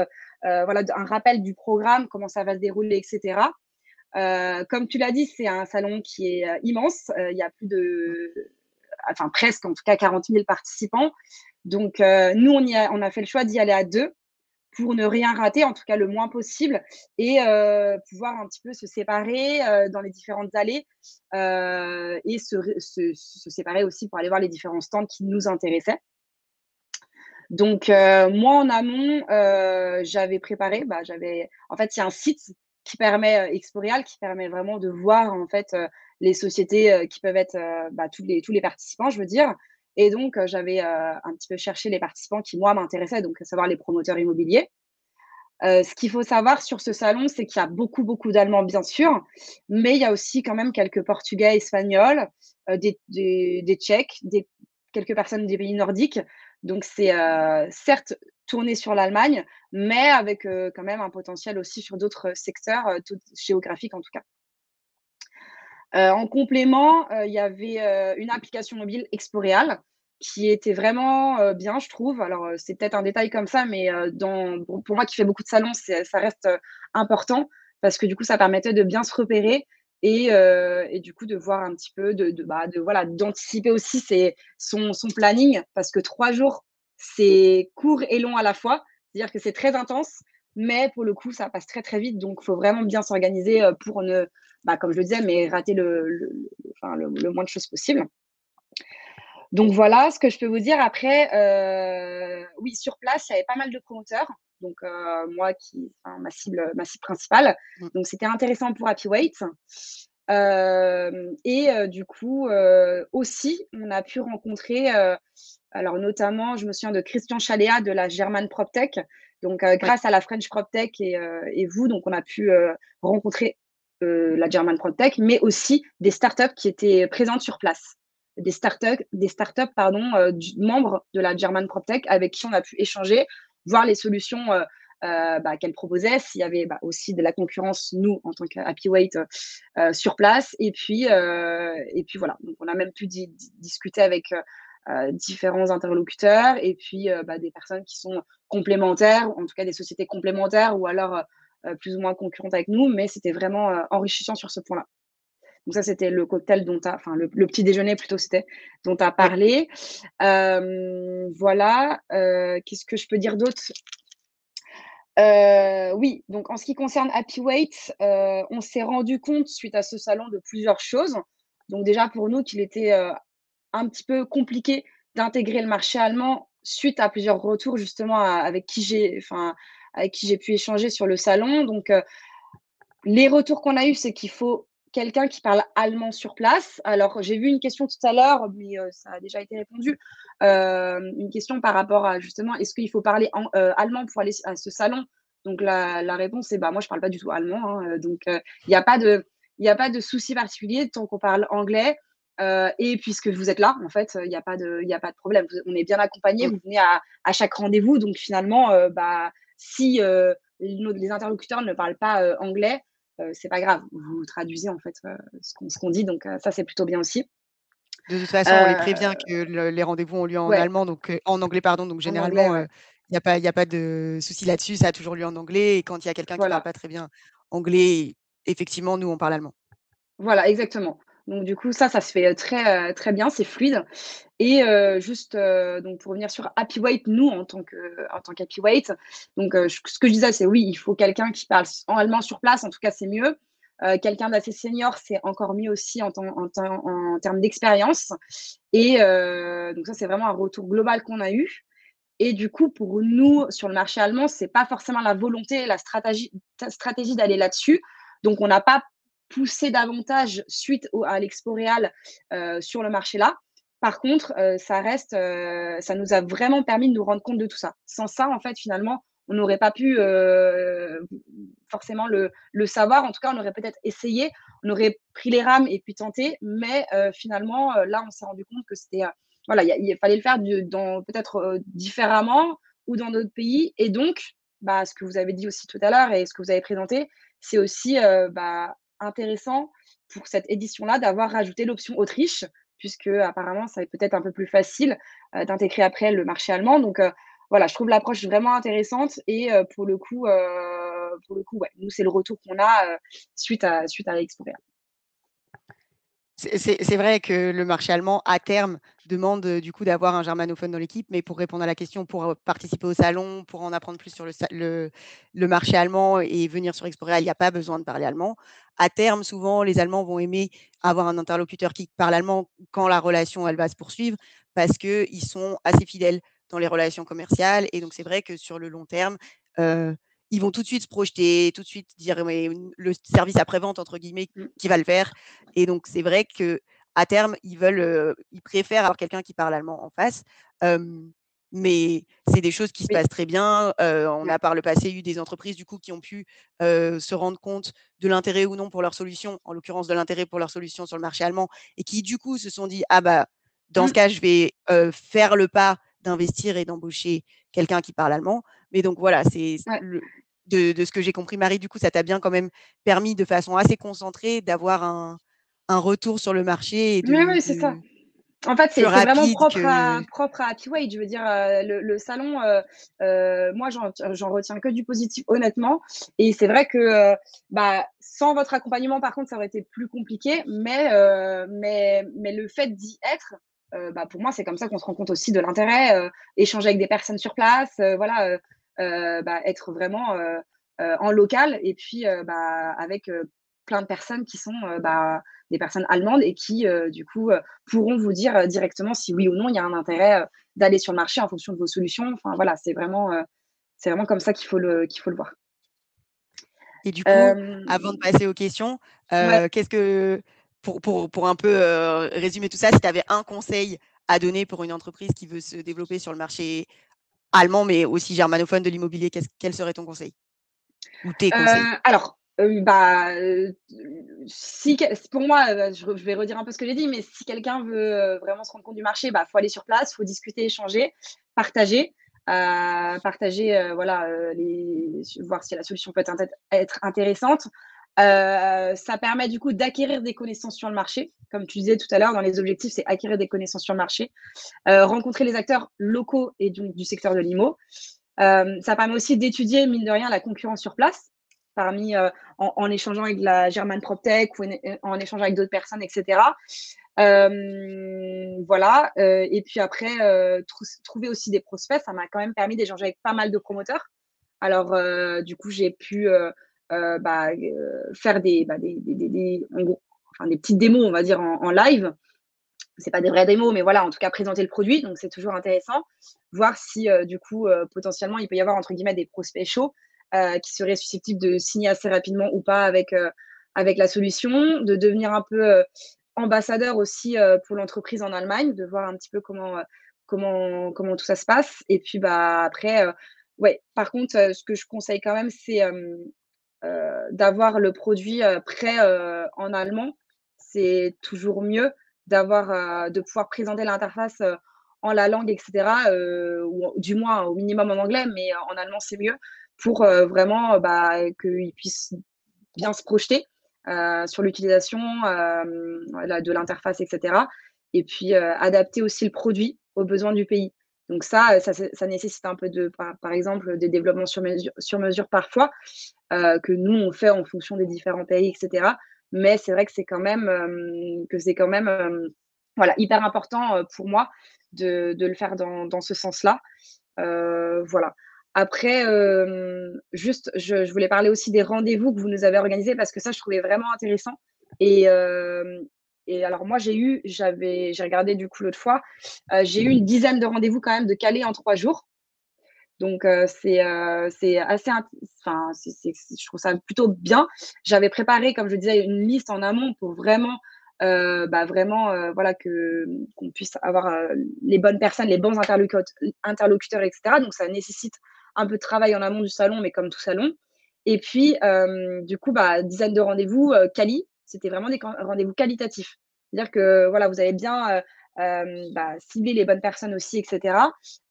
[SPEAKER 4] voilà, un rappel du programme, comment ça va se dérouler, etc. Comme tu l'as dit, c'est un salon qui est immense. Il y a presque en tout cas 40 000 participants. Donc, nous, on a fait le choix d'y aller à 2 pour ne rien rater, en tout cas le moins possible, et pouvoir un petit peu se séparer dans les différentes allées et se séparer aussi pour aller voir les différents stands qui nous intéressaient. Donc, moi, en amont, j'avais préparé, en fait, il y a un site qui permet, Exporeal, qui permet vraiment de voir, en fait, les sociétés qui peuvent être, tous les participants, je veux dire. Et donc, j'avais un petit peu cherché les participants qui, moi, m'intéressaient, donc à savoir les promoteurs immobiliers. Ce qu'il faut savoir sur ce salon, c'est qu'il y a beaucoup, beaucoup d'Allemands, bien sûr, mais il y a aussi quand même quelques Portugais, Espagnols, des Tchèques, quelques personnes des pays nordiques. Donc, c'est certes tourné sur l'Allemagne, mais avec quand même un potentiel aussi sur d'autres secteurs géographiques, en tout cas. En complément, il y avait une application mobile Exporeal qui était vraiment bien, je trouve. Alors, c'est peut-être un détail comme ça, mais pour moi qui fais beaucoup de salons, ça reste important parce que du coup, ça permettait de bien se repérer et du coup, de voir un petit peu, voilà, d'anticiper aussi son planning parce que 3 jours, c'est court et long à la fois. C'est-à-dire que c'est très intense, mais pour le coup, ça passe très, très vite. Donc, il faut vraiment bien s'organiser pour ne comme je le disais, mais rater le moins de choses possible. Donc voilà ce que je peux vous dire. Après, oui, sur place, il y avait pas mal de promoteurs. Donc moi, ma cible principale. Donc c'était intéressant pour Happyweight. Du coup, aussi, on a pu rencontrer, alors notamment, je me souviens de Christian Chaléa de la German PropTech. Donc grâce à la French PropTech et vous, donc on a pu rencontrer la German PropTech, mais aussi des startups qui étaient présentes sur place. Des startups membres de la German PropTech avec qui on a pu échanger, voir les solutions qu'elle proposait, s'il y avait aussi de la concurrence, nous, en tant qu'Happyweight, sur place. Et puis voilà. Donc, on a même pu discuter avec différents interlocuteurs et puis des personnes qui sont complémentaires, en tout cas des sociétés complémentaires ou alors plus ou moins concurrentes avec nous, mais c'était vraiment enrichissant sur ce point-là. Donc ça, c'était le cocktail le petit déjeuner plutôt, c'était dont tu as parlé. Voilà. Qu'est-ce que je peux dire d'autre? Oui, donc en ce qui concerne Happyweight, on s'est rendu compte suite à ce salon de plusieurs choses. Donc déjà pour nous qu'il était un petit peu compliqué d'intégrer le marché allemand suite à plusieurs retours justement avec qui j'ai pu échanger sur le salon. Donc les retours qu'on a eus, c'est qu'il faut quelqu'un qui parle allemand sur place. Alors, j'ai vu une question tout à l'heure, mais ça a déjà été répondu. Une question par rapport à justement, est-ce qu'il faut parler allemand pour aller à ce salon? Donc, la réponse est, moi, je parle pas du tout allemand. Donc, il n'y a pas de souci particulier tant qu'on parle anglais. Et puisque vous êtes là, en fait, il n'y a pas de problème. On est bien accompagné. Vous venez à chaque rendez-vous. Donc, finalement, si les interlocuteurs ne parlent pas anglais, c'est pas grave, vous traduisez en fait ce qu'on dit, donc ça c'est plutôt bien aussi.
[SPEAKER 2] De toute façon, on les prévient que les rendez-vous ont lieu en allemand, donc en anglais, pardon. Donc généralement, il n'y a pas de souci là-dessus. Ça a toujours lieu en anglais. Et quand il y a quelqu'un qui ne parle pas très bien anglais, effectivement, nous, on parle allemand.
[SPEAKER 4] Voilà, exactement. Donc du coup, ça se fait très, très bien, c'est fluide. Et donc pour revenir sur Happyweight, nous, en tant qu'Happyweight, donc ce que je disais, c'est oui, il faut quelqu'un qui parle en allemand sur place, en tout cas, c'est mieux. Quelqu'un d'assez senior, c'est encore mieux aussi en termes d'expérience. Et donc ça, c'est vraiment un retour global qu'on a eu. Et du coup, pour nous, sur le marché allemand, c'est pas forcément la volonté, la stratégie d'aller là-dessus. Donc, on n'a pas poussé davantage suite à l'Exporeal sur le marché là. Par contre, ça nous a vraiment permis de nous rendre compte de tout ça. Sans ça, en fait, finalement, on n'aurait pas pu forcément le savoir. En tout cas, on aurait peut-être essayé, on aurait pris les rames et puis tenté. Mais finalement, là, on s'est rendu compte que c'était voilà, il fallait le faire peut-être différemment ou dans d'autres pays. Et donc, ce que vous avez dit aussi tout à l'heure et ce que vous avez présenté, c'est aussi intéressant pour cette édition-là d'avoir rajouté l'option Autriche, puisque apparemment, ça va être peut-être un peu plus facile d'intégrer après le marché allemand. Donc, voilà, je trouve l'approche vraiment intéressante et pour le coup, pour le coup, ouais, nous, c'est le retour qu'on a suite à l'Expo Real.
[SPEAKER 2] C'est vrai que le marché allemand, à terme, demande du coup d'avoir un germanophone dans l'équipe, mais pour répondre à la question, pour participer au salon, pour en apprendre plus sur le marché allemand et venir sur Expo Real, il n'y a pas besoin de parler allemand. À terme, souvent, les Allemands vont aimer avoir un interlocuteur qui parle allemand quand la relation elle va se poursuivre, parce qu'ils sont assez fidèles dans les relations commerciales. Et donc, c'est vrai que sur le long terme, ils vont tout de suite se projeter, tout de suite dire mais le service après-vente, entre guillemets, qui va le faire. Et donc, c'est vrai qu'à terme, ils préfèrent avoir quelqu'un qui parle allemand en face. Mais c'est des choses qui se passent très bien. On a par le passé eu des entreprises du coup qui ont pu se rendre compte de l'intérêt ou non pour leur solution, en l'occurrence de l'intérêt pour leur solution sur le marché allemand, et qui du coup se sont dit ah bah dans ce cas je vais faire le pas d'investir et d'embaucher quelqu'un qui parle allemand. Mais donc voilà, c'est de ce que j'ai compris, Marie, du coup ça t'a bien quand même permis de façon assez concentrée d'avoir un retour sur le marché et
[SPEAKER 4] Oui, c'est ça. En fait, c'est vraiment propre à Appiway. Je veux dire, le salon, moi, j'en retiens que du positif, honnêtement. Et c'est vrai que sans votre accompagnement, par contre, ça aurait été plus compliqué. Mais le fait d'y être, pour moi, c'est comme ça qu'on se rend compte aussi de l'intérêt, échanger avec des personnes sur place, voilà, être vraiment en local et puis avec plein de personnes qui sont des personnes allemandes et qui, du coup, pourront vous dire directement si oui ou non il y a un intérêt d'aller sur le marché en fonction de vos solutions. Enfin, voilà, c'est vraiment comme ça qu'il faut le voir.
[SPEAKER 2] Et du coup, avant de passer aux questions, qu'est-ce que, pour un peu résumer tout ça, si tu avais un conseil à donner pour une entreprise qui veut se développer sur le marché allemand, mais aussi germanophone de l'immobilier, quel serait ton conseil ou tes conseils?
[SPEAKER 4] Alors, pour moi, je vais redire un peu ce que j'ai dit, mais si quelqu'un veut vraiment se rendre compte du marché, faut aller sur place, faut discuter, échanger, partager, voilà, voir si la solution peut être intéressante. Ça permet du coup d'acquérir des connaissances sur le marché. Comme tu disais tout à l'heure, dans les objectifs, c'est acquérir des connaissances sur le marché, rencontrer les acteurs locaux et donc du secteur de l'IMO. Ça permet aussi d'étudier, mine de rien, la concurrence sur place, en échangeant avec la German PropTech ou en échangeant avec d'autres personnes, etc. Voilà. Et puis après, trouver aussi des prospects, ça m'a quand même permis d'échanger avec pas mal de promoteurs. Alors, du coup, j'ai pu faire des petites démos, on va dire, en live. C'est pas des vraies démos, mais voilà, en tout cas, présenter le produit. Donc, c'est toujours intéressant. Voir si, du coup, potentiellement, il peut y avoir, entre guillemets, des prospects chauds qui seraient susceptibles de signer assez rapidement ou pas avec la solution, de devenir un peu ambassadeur aussi pour l'entreprise en Allemagne, de voir un petit peu comment tout ça se passe. Et puis, après, ouais, par contre, ce que je conseille quand même, c'est d'avoir le produit prêt en allemand. C'est toujours mieux de pouvoir présenter l'interface en la langue, etc. Ou du moins au minimum en anglais, mais en allemand, c'est mieux pour vraiment qu'ils puissent bien se projeter sur l'utilisation de l'interface, etc. Et puis adapter aussi le produit aux besoins du pays. Donc ça nécessite un peu par exemple, des développements sur mesure parfois, que nous, on fait en fonction des différents pays, etc. Mais c'est vrai que c'est quand même, voilà, hyper important pour moi de le faire dans ce sens-là. Voilà. Après, juste, je voulais parler aussi des rendez-vous que vous nous avez organisés parce que ça, je trouvais vraiment intéressant. Et alors, moi, j'ai regardé du coup l'autre fois, j'ai eu une dizaine de rendez-vous quand même de calés en 3 jours. Donc, c'est assez, je trouve ça plutôt bien. J'avais préparé, comme je disais, une liste en amont pour vraiment, voilà, qu'on puisse avoir les bonnes personnes, les bons interlocuteurs, etc. Donc, ça nécessite un peu de travail en amont du salon, mais comme tout salon. Et puis, du coup, dizaine de rendez-vous quali. C'était vraiment des rendez-vous qualitatifs. C'est-à-dire que voilà, vous avez bien cibler les bonnes personnes aussi, etc.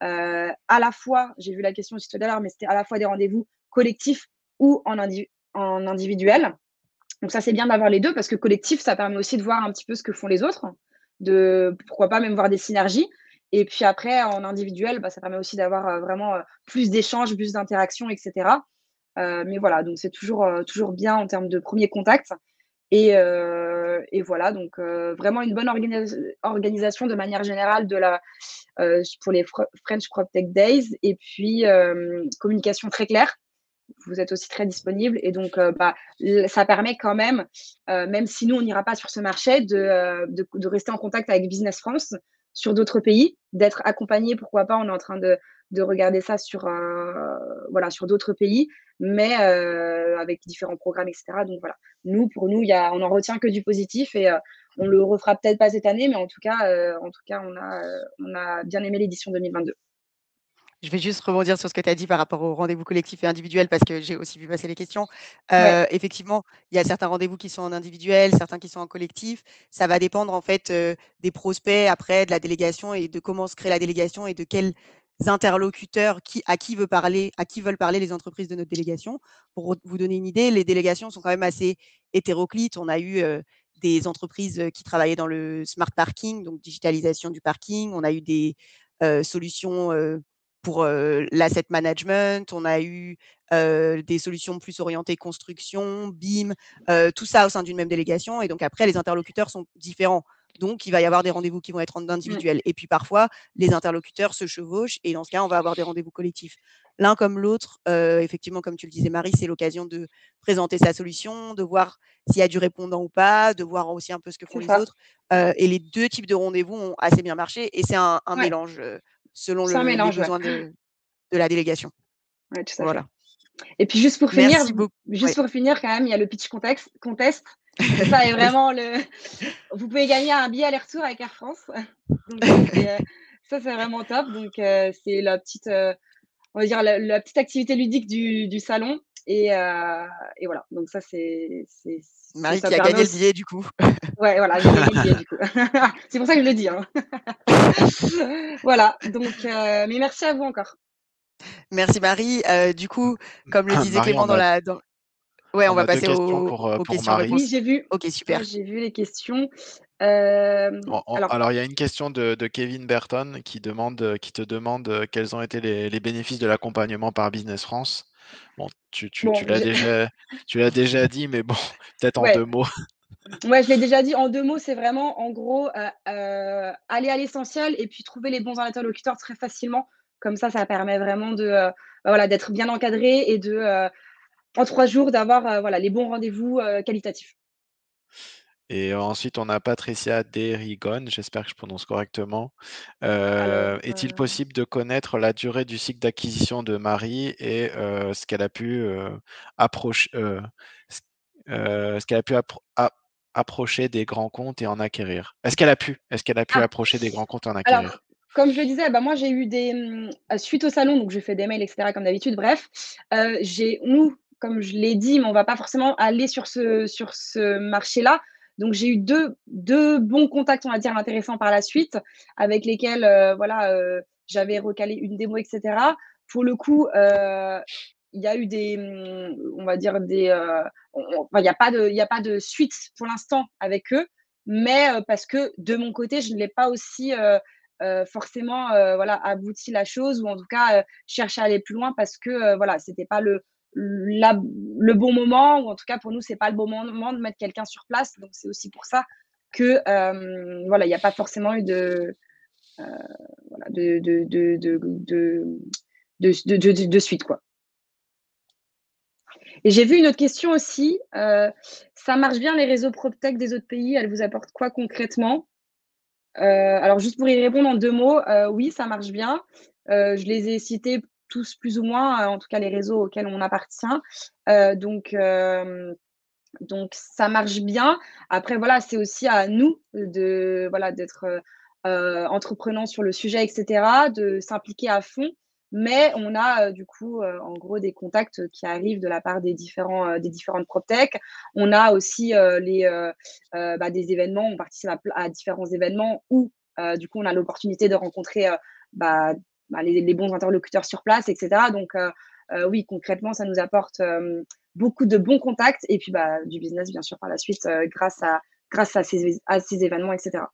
[SPEAKER 4] À la fois, j'ai vu la question aussi tout à l'heure, mais c'était à la fois des rendez-vous collectifs ou en individuel. Donc ça, c'est bien d'avoir les deux parce que collectif, ça permet aussi de voir un petit peu ce que font les autres, de pourquoi pas même voir des synergies. Et puis après, en individuel, ça permet aussi d'avoir vraiment plus d'échanges, plus d'interactions, etc. Mais voilà, donc c'est toujours bien en termes de premier contact. Et voilà, donc vraiment une bonne organisation de manière générale pour les French PropTech Days. Et puis, communication très claire. Vous êtes aussi très disponible. Et donc, ça permet quand même si nous, on n'ira pas sur ce marché, de rester en contact avec Business France sur d'autres pays, d'être accompagné, pourquoi pas, on est en train de regarder ça sur d'autres pays, mais avec différents programmes, etc. Donc voilà, pour nous, on en retient que du positif et on le refera peut-être pas cette année, mais en tout cas, on a bien aimé l'édition 2022.
[SPEAKER 2] Je vais juste rebondir sur ce que tu as dit par rapport aux rendez-vous collectifs et individuels parce que j'ai aussi vu passer les questions. Effectivement, il y a certains rendez-vous qui sont en individuel, certains qui sont en collectif. Ça va dépendre en fait des prospects après, de la délégation et de comment se crée la délégation et de quels interlocuteurs à qui veulent parler les entreprises de notre délégation. Pour vous donner une idée, les délégations sont quand même assez hétéroclites. On a eu des entreprises qui travaillaient dans le smart parking, donc digitalisation du parking. On a eu des solutions pour l'asset management, on a eu des solutions plus orientées construction, BIM, tout ça au sein d'une même délégation. Et donc après, les interlocuteurs sont différents. Donc, il va y avoir des rendez-vous qui vont être en individuel. Et puis parfois, les interlocuteurs se chevauchent et dans ce cas, on va avoir des rendez-vous collectifs. L'un comme l'autre, effectivement, comme tu le disais, Marie, c'est l'occasion de présenter sa solution, de voir s'il y a du répondant ou pas, de voir aussi un peu ce que font les autres. Et les deux types de rendez-vous ont assez bien marché et c'est un mélange selon les besoins de la délégation.
[SPEAKER 4] Oui, tout à
[SPEAKER 2] voilà.
[SPEAKER 4] fait. Et puis juste pour finir, quand même, il y a le pitch contest. Ça est vraiment vous pouvez gagner un billet aller-retour avec Air France. Donc ça, c'est vraiment top. Donc c'est la petite, on va dire la petite activité ludique du salon. Et voilà. Donc ça, c'est
[SPEAKER 2] Marie qui a gagné le billet du coup.
[SPEAKER 4] Ouais, voilà, j'ai gagné le billet du coup. C'est pour ça que je le dis. Hein. Voilà. Donc, mais merci à vous encore.
[SPEAKER 2] Merci Marie. Du coup, comme le disait
[SPEAKER 3] Marie,
[SPEAKER 2] Clément on va passer
[SPEAKER 3] aux
[SPEAKER 2] questions-réponses.
[SPEAKER 4] Oui, j'ai vu.
[SPEAKER 2] Ok, super.
[SPEAKER 4] J'ai vu les questions.
[SPEAKER 3] Alors, il y a une question de Kevin Berton qui te demande quels ont été les bénéfices de l'accompagnement par Business France. Bon, tu l'as déjà dit, mais bon, peut-être en 2 mots.
[SPEAKER 4] Ouais, je l'ai déjà dit. En 2 mots, c'est vraiment, en gros, aller à l'essentiel et puis trouver les bons interlocuteurs très facilement. Comme ça permet vraiment d'être bien encadré et en 3 jours, d'avoir les bons rendez-vous qualitatifs.
[SPEAKER 3] Et ensuite, on a Patricia Derigon, j'espère que je prononce correctement. Est-il possible de connaître la durée du cycle d'acquisition de Marie et ce qu'elle a pu approcher des grands comptes et en acquérir? Est-ce qu'elle a pu approcher des grands comptes et en acquérir?
[SPEAKER 4] Alors, comme je le disais, moi j'ai eu suite au salon, donc je fais des mails, etc. comme d'habitude. Bref, nous, comme je l'ai dit, mais on va pas forcément aller sur ce marché-là. Donc j'ai eu deux bons contacts, on va dire, intéressants par la suite, avec lesquels j'avais recalé une démo, etc. Pour le coup, il y a eu on va dire il n'y a pas de suite pour l'instant avec eux, mais parce que de mon côté, je ne l'ai pas aussi forcément abouti la chose, ou en tout cas chercher à aller plus loin, parce que c'était pas le bon moment, ou en tout cas pour nous c'est pas le bon moment de mettre quelqu'un sur place. Donc c'est aussi pour ça que il n'y a pas forcément eu de suite, quoi. Et j'ai vu une autre question aussi. Ça marche bien les réseaux PropTech des autres pays? Elles vous apportent quoi concrètement? Alors juste pour y répondre en 2 mots, oui, ça marche bien. Je les ai cités tous plus ou moins, en tout cas les réseaux auxquels on appartient. Donc ça marche bien. Après c'est aussi à nous d'être entreprenants sur le sujet, etc., de s'impliquer à fond. Mais on a du coup en gros des contacts qui arrivent de la part des différentes PropTech. On a aussi des événements, on participe à différents événements où du coup on a l'opportunité de rencontrer les bons interlocuteurs sur place, etc. Donc oui, concrètement, ça nous apporte beaucoup de bons contacts et puis du business, bien sûr, par la suite, grâce à ces événements, etc.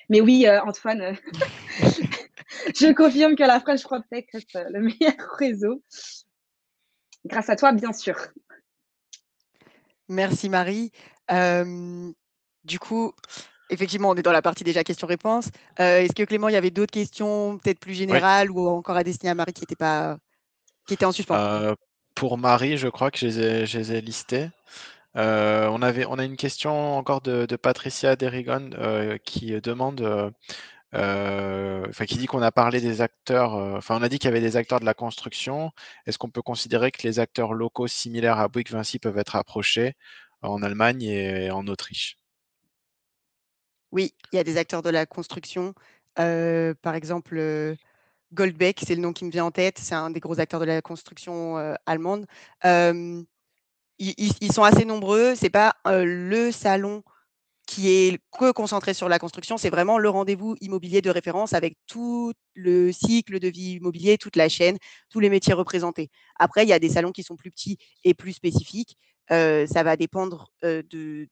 [SPEAKER 4] Mais oui, Antoine, je confirme que la French PropTech reste le meilleur réseau. Grâce à toi, bien sûr.
[SPEAKER 2] Merci Marie. Du coup, effectivement, on est dans la partie déjà questions-réponses. Est-ce que Clément, il y avait d'autres questions peut-être plus
[SPEAKER 3] Oui.
[SPEAKER 2] générales ou encore à destiner à Marie qui étaient en suspens?
[SPEAKER 3] Pour Marie, je crois que je les ai listées. On a une question encore de Patricia Derigon qui demande, qui dit qu'on a parlé des acteurs, on a dit qu'il y avait des acteurs de la construction. Est-ce qu'on peut considérer que les acteurs locaux similaires à Bouygues Vinci peuvent être approchés en Allemagne et en Autriche?
[SPEAKER 2] Oui, il y a des acteurs de la construction. Par exemple, Goldbeck, c'est le nom qui me vient en tête. C'est un des gros acteurs de la construction allemande. Ils sont assez nombreux. C'est pas le salon qui est que concentré sur la construction, c'est vraiment le rendez-vous immobilier de référence avec tout le cycle de vie immobilier, toute la chaîne, tous les métiers représentés. Après, il y a des salons qui sont plus petits et plus spécifiques. Ça va dépendre de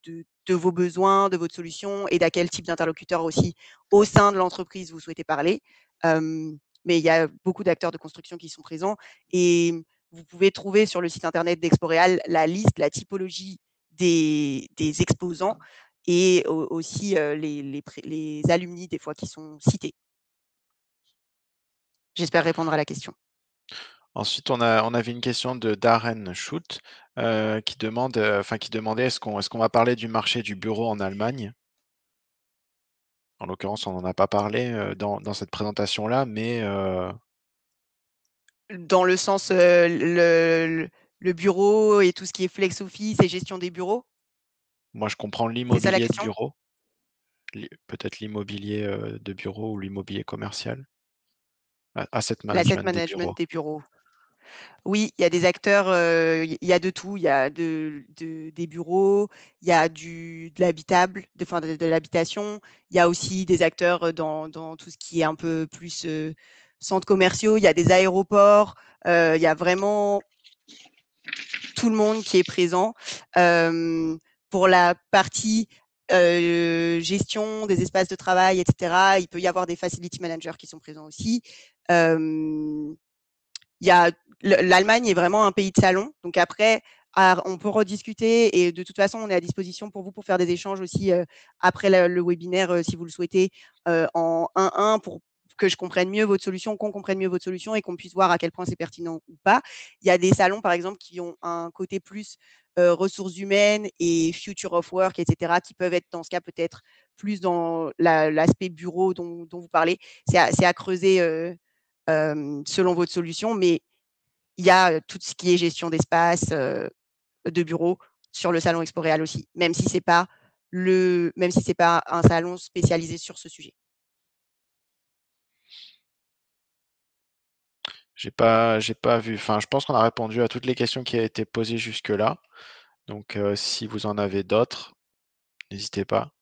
[SPEAKER 2] vos besoins, de votre solution et d'à quel type d'interlocuteur aussi au sein de l'entreprise vous souhaitez parler. Mais il y a beaucoup d'acteurs de construction qui sont présents et vous pouvez trouver sur le site internet d'Exporeal la liste, la typologie des exposants et aussi les alumni des fois qui sont cités. J'espère répondre à la question.
[SPEAKER 3] Ensuite, on avait une question de Darren Schutt qui demandait est-ce qu'on va parler du marché du bureau en Allemagne? En l'occurrence, on n'en a pas parlé dans cette présentation-là, mais
[SPEAKER 2] Dans le sens, le bureau et tout ce qui est flex office et gestion des bureaux?
[SPEAKER 3] moi, je comprends
[SPEAKER 2] C'est ça la
[SPEAKER 3] l'immobilier de
[SPEAKER 2] question?
[SPEAKER 3] bureau, peut-être l'immobilier de bureau ou l'immobilier commercial, asset
[SPEAKER 2] L'asset
[SPEAKER 3] management des bureaux.
[SPEAKER 2] management des bureaux. Oui, il y a des acteurs, il y a de tout. Il y a des bureaux, il y a de l'habitable, de l'habitation. Il y a aussi des acteurs dans tout ce qui est un peu plus centres commerciaux. Il y a des aéroports. Il y a vraiment tout le monde qui est présent. Pour la partie gestion des espaces de travail, etc., il peut y avoir des facility managers qui sont présents aussi. L'Allemagne est vraiment un pays de salon. Donc après, on peut rediscuter et de toute façon, on est à disposition pour vous pour faire des échanges aussi après le webinaire si vous le souhaitez en 1-1 pour que je comprenne mieux votre solution, qu'on comprenne mieux votre solution et qu'on puisse voir à quel point c'est pertinent ou pas. Il y a des salons, par exemple, qui ont un côté plus ressources humaines et future of work, etc., qui peuvent être dans ce cas peut-être plus dans l'aspect bureau dont vous parlez. C'est à creuser selon votre solution, mais il y a tout ce qui est gestion d'espace, de bureau sur le salon Exporeal aussi, même si c'est pas un salon spécialisé sur ce sujet.
[SPEAKER 3] J'ai pas vu. Je pense qu'on a répondu à toutes les questions qui ont été posées jusque-là. Donc, si vous en avez d'autres, n'hésitez pas.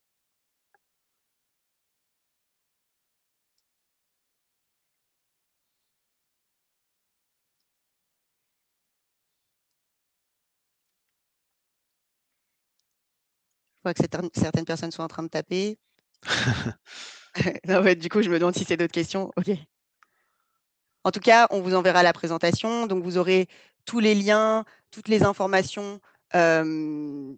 [SPEAKER 2] Je vois que certaines personnes sont en train de taper. Non, ouais, du coup, je me demande si c'est d'autres questions. OK. En tout cas, on vous enverra la présentation. Donc, vous aurez tous les liens, toutes les informations qu'on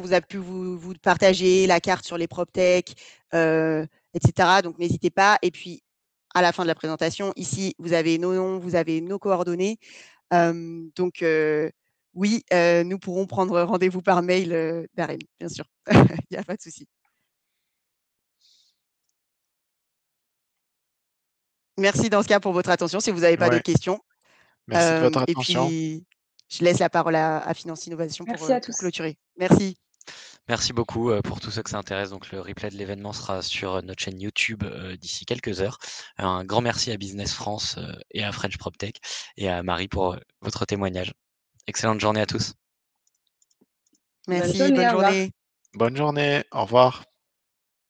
[SPEAKER 2] vous a pu vous partager, la carte sur les PropTech, etc. Donc, n'hésitez pas. Et puis, à la fin de la présentation, ici, vous avez nos noms, vous avez nos coordonnées. Donc, oui, nous pourrons prendre rendez-vous par mail, Darren, bien sûr. Il n'y a pas de souci. Merci dans ce cas pour votre attention. Si vous n'avez pas
[SPEAKER 3] Ouais.
[SPEAKER 2] d'autres questions.
[SPEAKER 3] Merci de votre
[SPEAKER 2] Et
[SPEAKER 3] attention.
[SPEAKER 2] puis, je laisse la parole à Finance Innovation
[SPEAKER 4] Merci à
[SPEAKER 2] pour
[SPEAKER 4] tous.
[SPEAKER 2] clôturer. Merci.
[SPEAKER 5] Merci beaucoup pour tous ceux que ça intéresse. Donc, le replay de l'événement sera sur notre chaîne YouTube d'ici quelques heures. Un grand merci à Business France et à French PropTech et à Marie pour votre témoignage. Excellente journée à tous.
[SPEAKER 2] Merci.
[SPEAKER 4] Bonne journée,
[SPEAKER 2] Bonne
[SPEAKER 4] au revoir.
[SPEAKER 2] journée.
[SPEAKER 3] Bonne journée. Au revoir.